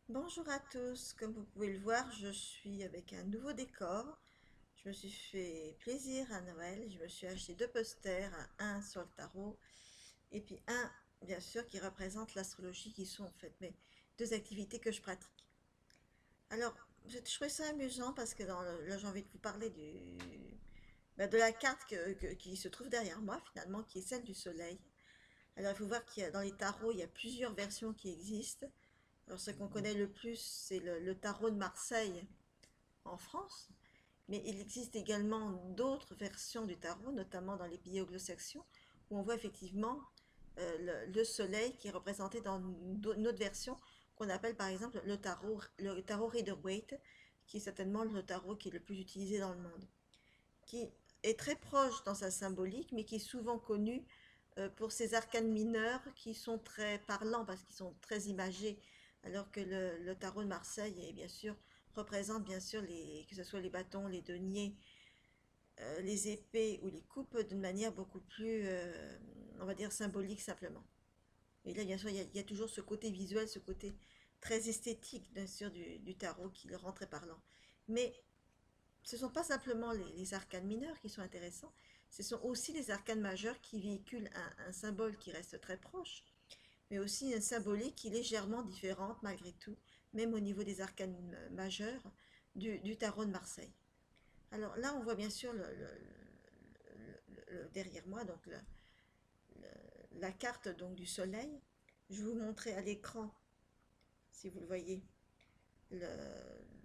Bonjour à tous, comme vous pouvez le voir, je suis avec un nouveau décor. Je me suis fait plaisir à Noël, je me suis acheté deux posters, un sur le tarot et puis un, bien sûr, qui représente l'astrologie, qui sont en fait mes deux activités que je pratique. Alors, je trouvais ça amusant parce que là j'ai envie de vous parler de la carte qui se trouve derrière moi finalement, qui est celle du soleil. Alors il faut voir qu'il y a dans les tarots, il y a plusieurs versions qui existent. Alors, ce qu'on connaît le plus, c'est le tarot de Marseille en France, mais il existe également d'autres versions du tarot, notamment dans les pays anglo-saxons, où on voit effectivement le soleil qui est représenté dans une autre version qu'on appelle par exemple le tarot Rider-Waite, qui est certainement le tarot qui est le plus utilisé dans le monde, qui est très proche dans sa symbolique, mais qui est souvent connu pour ses arcanes mineurs qui sont très parlants parce qu'ils sont très imagés, alors que le tarot de Marseille est bien sûr représente bien sûr que ce soit les bâtons, les deniers, les épées ou les coupes d'une manière beaucoup plus, on va dire, symbolique simplement. Et là, bien sûr, il y a toujours ce côté visuel, ce côté très esthétique, bien sûr, du tarot qui le rend très parlant. Mais ce ne sont pas simplement les arcanes mineurs qui sont intéressants, ce sont aussi les arcanes majeurs qui véhiculent un symbole qui reste très proche, mais aussi une symbolique qui est légèrement différente malgré tout, même au niveau des arcanes majeures du tarot de Marseille. Alors là, on voit bien sûr derrière moi donc la carte donc du soleil. Je vais vous montrer à l'écran, si vous le voyez, le,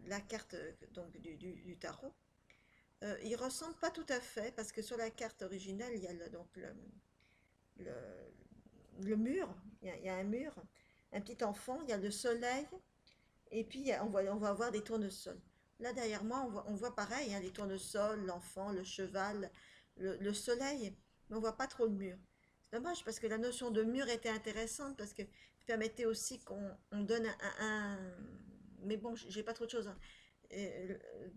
la carte donc du tarot. Il ressemble pas tout à fait parce que sur la carte originale, il y a le, le mur, il y a un mur, un petit enfant, il y a le soleil, et puis on va avoir des tournesols. Là derrière moi, on voit pareil, hein, les tournesols, l'enfant, le cheval, le soleil, mais on voit pas trop le mur. C'est dommage parce que la notion de mur était intéressante parce que permettait aussi qu'on donne mais bon, j'ai pas trop de choses, hein.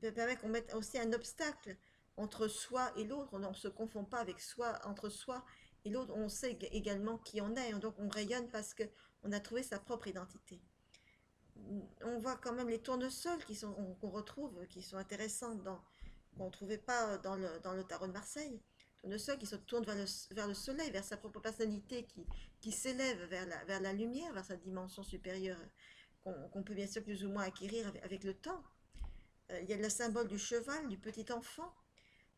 Permet qu'on mette aussi un obstacle entre soi et l'autre. On ne se confond pas avec soi, entre soi et l'autre. On sait également qui on est, donc on rayonne parce qu'on a trouvé sa propre identité. On voit quand même les tournesols qu'on retrouve, qui sont intéressants, qu'on ne trouvait pas dans le tarot de Marseille. Tournesol qui se tourne vers le soleil, vers sa propre personnalité, qui s'élève vers la lumière, vers sa dimension supérieure, qu'on peut bien sûr plus ou moins acquérir avec le temps. Il y a le symbole du cheval, du petit enfant.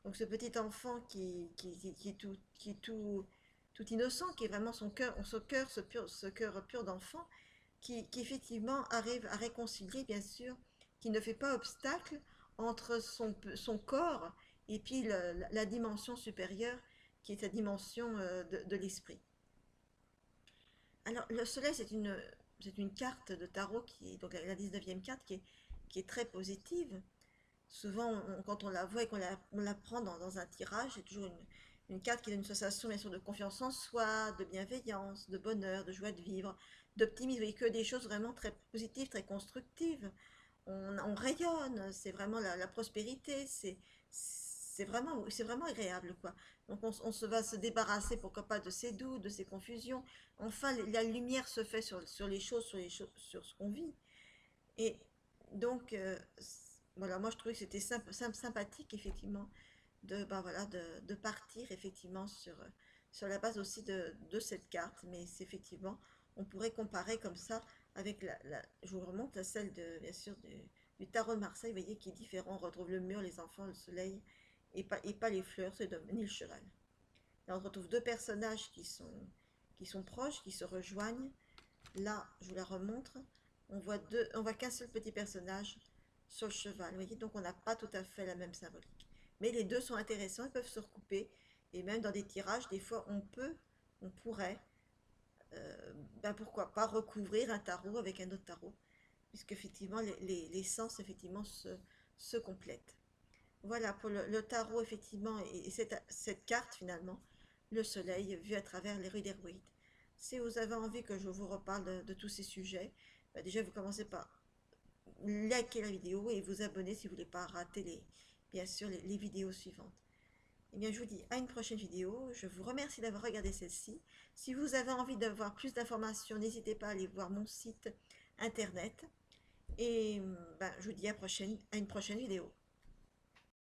Donc ce petit enfant qui est tout innocent, qui est vraiment ce cœur pur d'enfant, qui effectivement arrive à réconcilier, bien sûr, qui ne fait pas obstacle entre son corps et puis la dimension supérieure, qui est sa dimension de l'esprit. Alors le soleil, c'est une carte de tarot qui est donc la 19e carte qui est très positive. Souvent, quand on la voit et on la prend dans un tirage, c'est toujours une carte qui donne une sensation bien sûr de confiance en soi, de bienveillance, de bonheur, de joie de vivre, d'optimisme, et que des choses vraiment très positives, très constructives. On rayonne, c'est vraiment la prospérité, c'est vraiment agréable, quoi. Donc on se va se débarrasser, pourquoi pas, de ses doutes, de ses confusions. Enfin, la lumière se fait sur les choses, sur ce qu'on vit. Et donc, voilà, moi je trouvais que c'était sympathique, effectivement, ben voilà, de partir, effectivement, sur la base aussi de cette carte. Mais c'est effectivement, on pourrait comparer comme ça avec je vous remonte à celle, bien sûr, du tarot de Marseille, vous voyez, qui est différent. On retrouve le mur, les enfants, le soleil, et pas les fleurs, ni le cheval. Là, on retrouve deux personnages qui sont proches, qui se rejoignent. Là, je vous la remontre. On voit qu'un seul petit personnage sur le cheval. Vous voyez, donc on n'a pas tout à fait la même symbolique. Mais les deux sont intéressants, ils peuvent se recouper. Et même dans des tirages, des fois, on pourrait, ben pourquoi pas, recouvrir un tarot avec un autre tarot. Puisque effectivement, les sens, effectivement, se complètent. Voilà, pour le tarot, effectivement, et cette carte, finalement, le soleil vu à travers les Rider-Waite. Si vous avez envie que je vous reparle de tous ces sujets, bah déjà, vous commencez par liker la vidéo et vous abonner si vous ne voulez pas rater, bien sûr, les vidéos suivantes. Eh bien, je vous dis à une prochaine vidéo. Je vous remercie d'avoir regardé celle-ci. Si vous avez envie d'avoir plus d'informations, n'hésitez pas à aller voir mon site internet. Et ben, je vous dis à une prochaine vidéo.